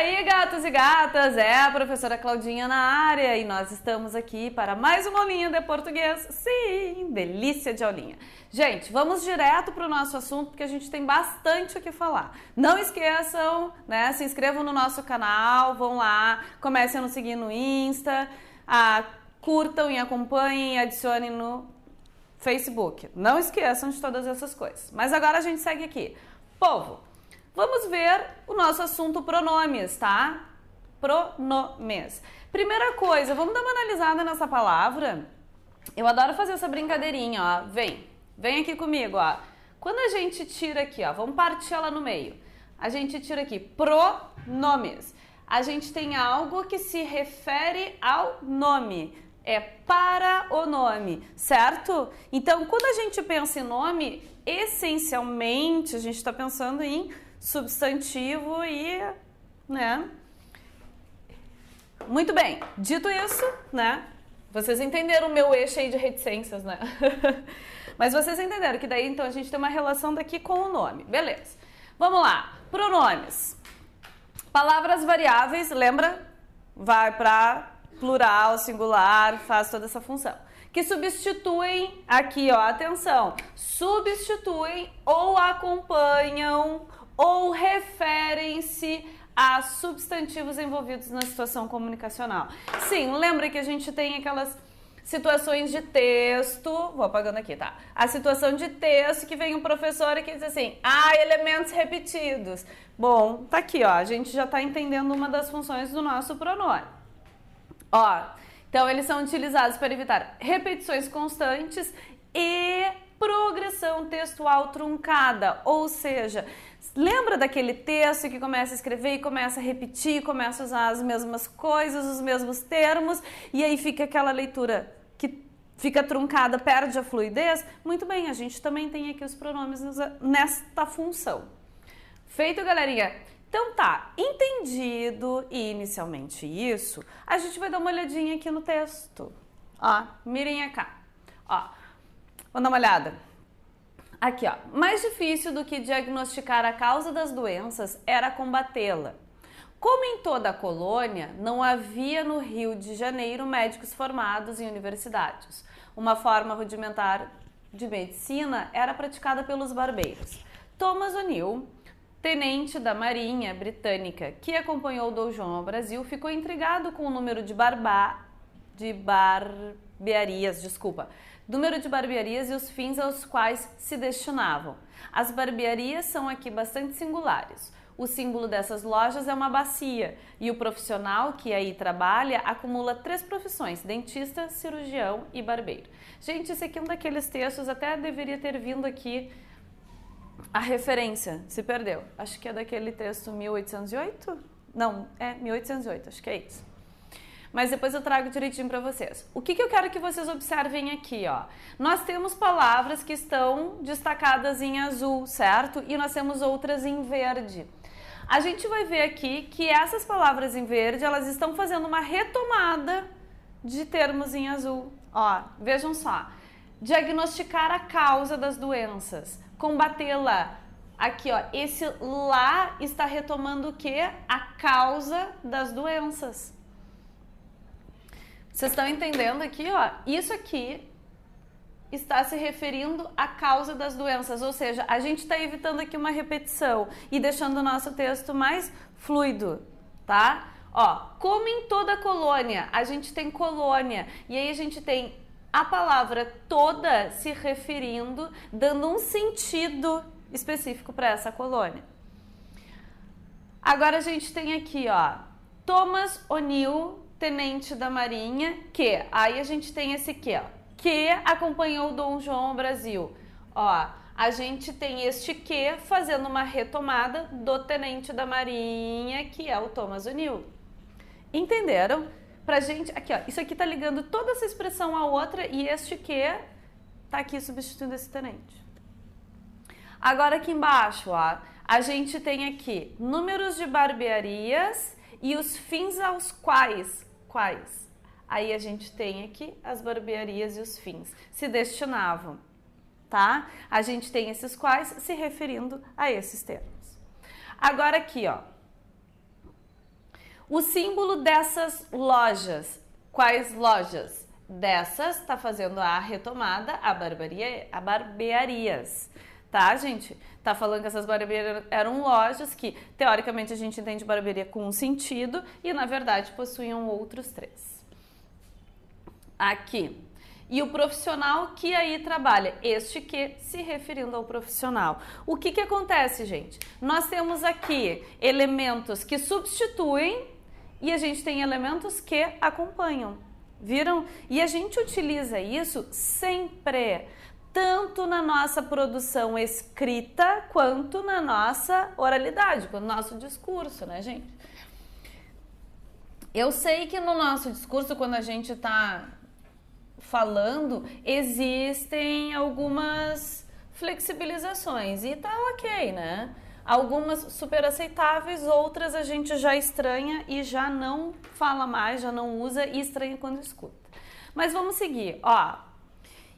aí, gatos e gatas, é a professora Claudinha na área e nós estamos aqui para mais uma aulinha de português. Sim, delícia de aulinha. Gente, vamos direto para o nosso assunto porque a gente tem bastante o que falar. Não esqueçam, né, se inscrevam no nosso canal, vão lá, comecem a nos seguir no Insta, curtam e acompanhem e adicionem no Facebook. Não esqueçam de todas essas coisas. Mas agora a gente segue aqui. Povo, vamos ver o nosso assunto pronomes, tá? Pronomes. Primeira coisa, vamos dar uma analisada nessa palavra. Eu adoro fazer essa brincadeirinha, ó. Vem aqui comigo, ó. Quando a gente tira aqui, ó, vamos partir ela no meio. A gente tira aqui pronomes. A gente tem algo que se refere ao nome. É para o nome, certo? Então, quando a gente pensa em nome, essencialmente a gente está pensando em substantivo e, né? Muito bem, dito isso, né? Vocês entenderam o meu eixo aí de reticências, né? Mas vocês entenderam que daí, então, a gente tem uma relação daqui com o nome. Beleza. Vamos lá. Pronomes. Palavras variáveis, lembra? Vai para plural, singular, faz toda essa função. Que substituem, aqui ó, atenção, substituem ou acompanham ou referem-se a substantivos envolvidos na situação comunicacional. Sim, lembra que a gente tem aquelas situações de texto, vou apagando aqui, tá? A situação de texto que vem um professor e que diz assim, elementos repetidos. Bom, tá aqui, ó, a gente já tá entendendo uma das funções do nosso pronome. Ó, então eles são utilizados para evitar repetições constantes e progressão textual truncada, ou seja, lembra daquele texto que começa a escrever e começa a repetir, começa a usar as mesmas coisas, os mesmos termos, e aí fica aquela leitura que fica truncada, perde a fluidez? Muito bem, a gente também tem aqui os pronomes nesta função. Feito, galerinha? Então tá, entendido inicialmente isso, a gente vai dar uma olhadinha aqui no texto. Ó, mirem cá. Ó, vamos dar uma olhada. Aqui, ó. Mais difícil do que diagnosticar a causa das doenças era combatê-la. Como em toda a colônia, não havia no Rio de Janeiro médicos formados em universidades. Uma forma rudimentar de medicina era praticada pelos barbeiros. Thomas O'Neill, tenente da Marinha Britânica, que acompanhou Dom João ao Brasil, ficou intrigado com o número de barbearias e os fins aos quais se destinavam. As barbearias são aqui bastante singulares. O símbolo dessas lojas é uma bacia e o profissional que aí trabalha acumula 3 profissões: dentista, cirurgião e barbeiro. Gente, esse aqui é um daqueles textos, até deveria ter vindo aqui a referência, se perdeu. Acho que é daquele texto 1808? Não, é 1808, acho que é isso. Mas depois eu trago direitinho para vocês. O que eu quero que vocês observem aqui, ó? Nós temos palavras que estão destacadas em azul, certo? E nós temos outras em verde. A gente vai ver aqui que essas palavras em verde, elas estão fazendo uma retomada de termos em azul. Ó, vejam só. Diagnosticar a causa das doenças. Combatê-la. Aqui, ó, esse lá está retomando o quê? A causa das doenças. Vocês estão entendendo aqui, ó? Isso aqui está se referindo à causa das doenças, ou seja, a gente está evitando aqui uma repetição e deixando o nosso texto mais fluido, tá? Ó, como em toda colônia, a gente tem colônia, e aí a gente tem a palavra toda se referindo, dando um sentido específico para essa colônia. Agora a gente tem aqui, ó, Thomas O'Neill, tenente da Marinha, que, aí a gente tem esse que, ó, que acompanhou Dom João ao Brasil. Ó, a gente tem este que fazendo uma retomada do tenente da Marinha, que é o Thomas O'Neill. Entenderam? Pra gente, aqui ó, isso aqui tá ligando toda essa expressão a outra e este que tá aqui substituindo esse tenente. Agora aqui embaixo, ó, a gente tem aqui números de barbearias e os fins aos quais. Aí a gente tem aqui as barbearias e os fins se destinavam, tá? A gente tem esses quais se referindo a esses termos. Agora aqui, ó, O símbolo dessas lojas. Quais lojas? Dessas, tá fazendo a retomada, a barbearias. Tá, gente? Tá falando que essas barbearias eram lojas que, teoricamente, a gente entende barbearia com um sentido e, na verdade, possuíam outros três. Aqui. E o profissional que aí trabalha, este que se referindo ao profissional. O que acontece, gente? Nós temos aqui elementos que substituem e a gente tem elementos que acompanham. Viram? E a gente utiliza isso sempre, tanto na nossa produção escrita quanto na nossa oralidade, no nosso discurso, né, gente? Eu sei que no nosso discurso, quando a gente está falando, existem algumas flexibilizações e tá ok, né? Algumas super aceitáveis, outras a gente já estranha e já não fala mais, já não usa e estranha quando escuta. Mas vamos seguir, ó.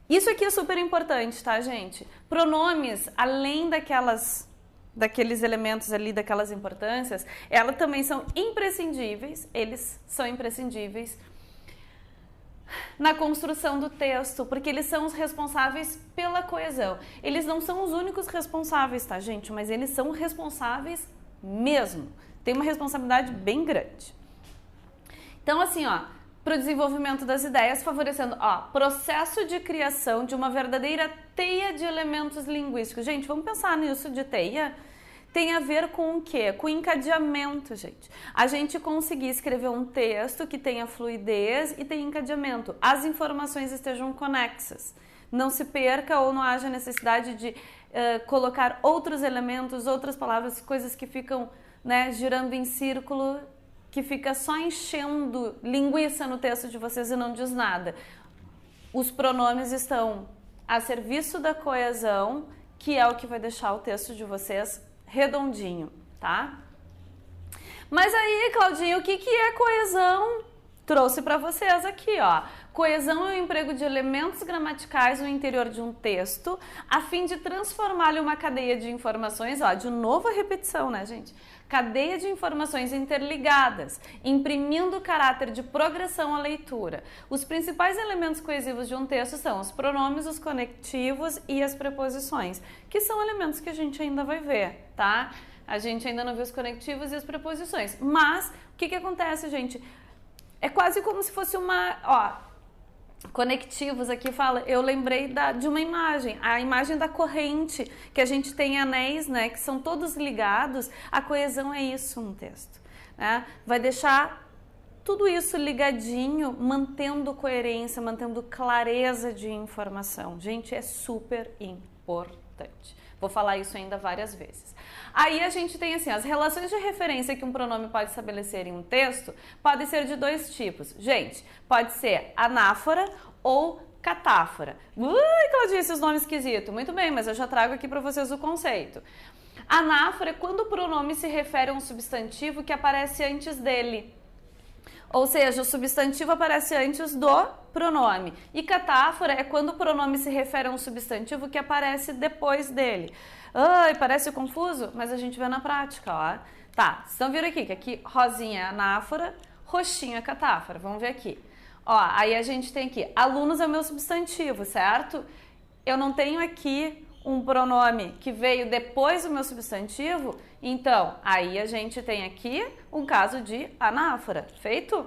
Isso aqui é super importante, tá, gente? Pronomes, além daqueles elementos ali, daquelas importâncias, elas também são imprescindíveis, eles são imprescindíveis na construção do texto, porque eles são os responsáveis pela coesão. Eles não são os únicos responsáveis, tá, gente? Mas eles são responsáveis mesmo. Tem uma responsabilidade bem grande. Então, assim, ó, para o desenvolvimento das ideias, favorecendo, ó, processo de criação de uma verdadeira teia de elementos linguísticos. Gente, vamos pensar nisso de teia? Tem a ver com o quê? Com encadeamento, gente. A gente conseguir escrever um texto que tenha fluidez e tenha encadeamento. As informações estejam conexas. Não se perca ou não haja necessidade de colocar outros elementos, outras palavras, coisas que ficam, né, girando em círculo, que fica só enchendo linguiça no texto de vocês e não diz nada. Os pronomes estão a serviço da coesão, que é o que vai deixar o texto de vocês redondinho, tá? Mas aí, Claudinha, o que é coesão? Trouxe para vocês aqui, ó. Coesão é o emprego de elementos gramaticais no interior de um texto, a fim de transformá-lo em uma cadeia de informações, ó, de novo a repetição, né, gente? Cadeia de informações interligadas, imprimindo o caráter de progressão à leitura. Os principais elementos coesivos de um texto são os pronomes, os conectivos e as preposições, que são elementos que a gente ainda vai ver, tá? A gente ainda não viu os conectivos e as preposições. Mas, o que acontece, gente? É quase como se fosse uma... Ó, conectivos aqui fala, eu lembrei de uma imagem, a imagem da corrente, que a gente tem anéis, né, que são todos ligados. A coesão é isso no texto, né? Vai deixar tudo isso ligadinho, mantendo coerência, mantendo clareza de informação. Gente, é super importante. Vou falar isso ainda várias vezes. Aí a gente tem assim, as relações de referência que um pronome pode estabelecer em um texto podem ser de dois tipos. Gente, pode ser anáfora ou catáfora. Claudinha, esses nomes esquisitos. Muito bem, mas eu já trago aqui para vocês o conceito. Anáfora é quando o pronome se refere a um substantivo que aparece antes dele. Ou seja, o substantivo aparece antes do pronome. E catáfora é quando o pronome se refere a um substantivo que aparece depois dele. Ai, parece confuso? Mas a gente vê na prática, ó. Tá, vocês estão vendo aqui, que aqui rosinha é anáfora, roxinho é catáfora. Vamos ver aqui. Ó, aí a gente tem aqui, alunos é o meu substantivo, certo? Eu não tenho aqui um pronome que veio depois do meu substantivo, então aí a gente tem aqui um caso de anáfora, feito?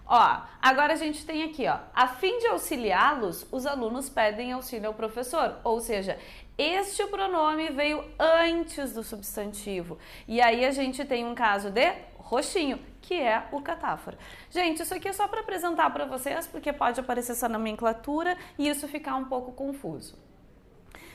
Ó, agora a gente tem aqui, ó, a fim de auxiliá-los, os alunos pedem auxílio ao professor, ou seja, este pronome veio antes do substantivo, e aí a gente tem um caso de roxinho, que é o catáfora. Gente, isso aqui é só para apresentar para vocês, porque pode aparecer essa nomenclatura e isso ficar um pouco confuso.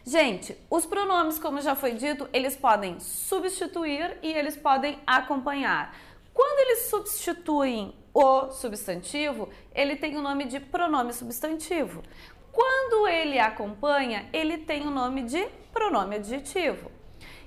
Gente, os pronomes, como já foi dito, eles podem substituir e eles podem acompanhar. Quando eles substituem o substantivo, ele tem o nome de pronome substantivo. Quando ele acompanha, ele tem o nome de pronome adjetivo.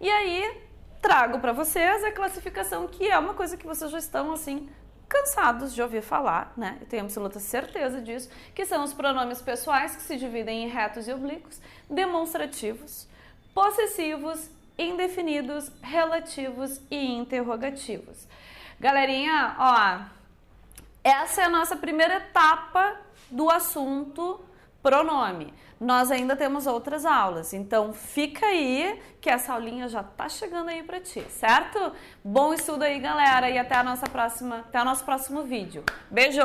E aí, trago para vocês a classificação, que é uma coisa que vocês já estão, assim, cansados de ouvir falar, né? Eu tenho absoluta certeza disso, que são os pronomes pessoais, que se dividem em retos e oblíquos, demonstrativos, possessivos, indefinidos, relativos e interrogativos. Galerinha, ó, essa é a nossa primeira etapa do assunto pronome. Nós ainda temos outras aulas, então fica aí que essa aulinha já tá chegando aí pra ti, certo? Bom estudo aí, galera, e até o nosso próximo vídeo. Beijo!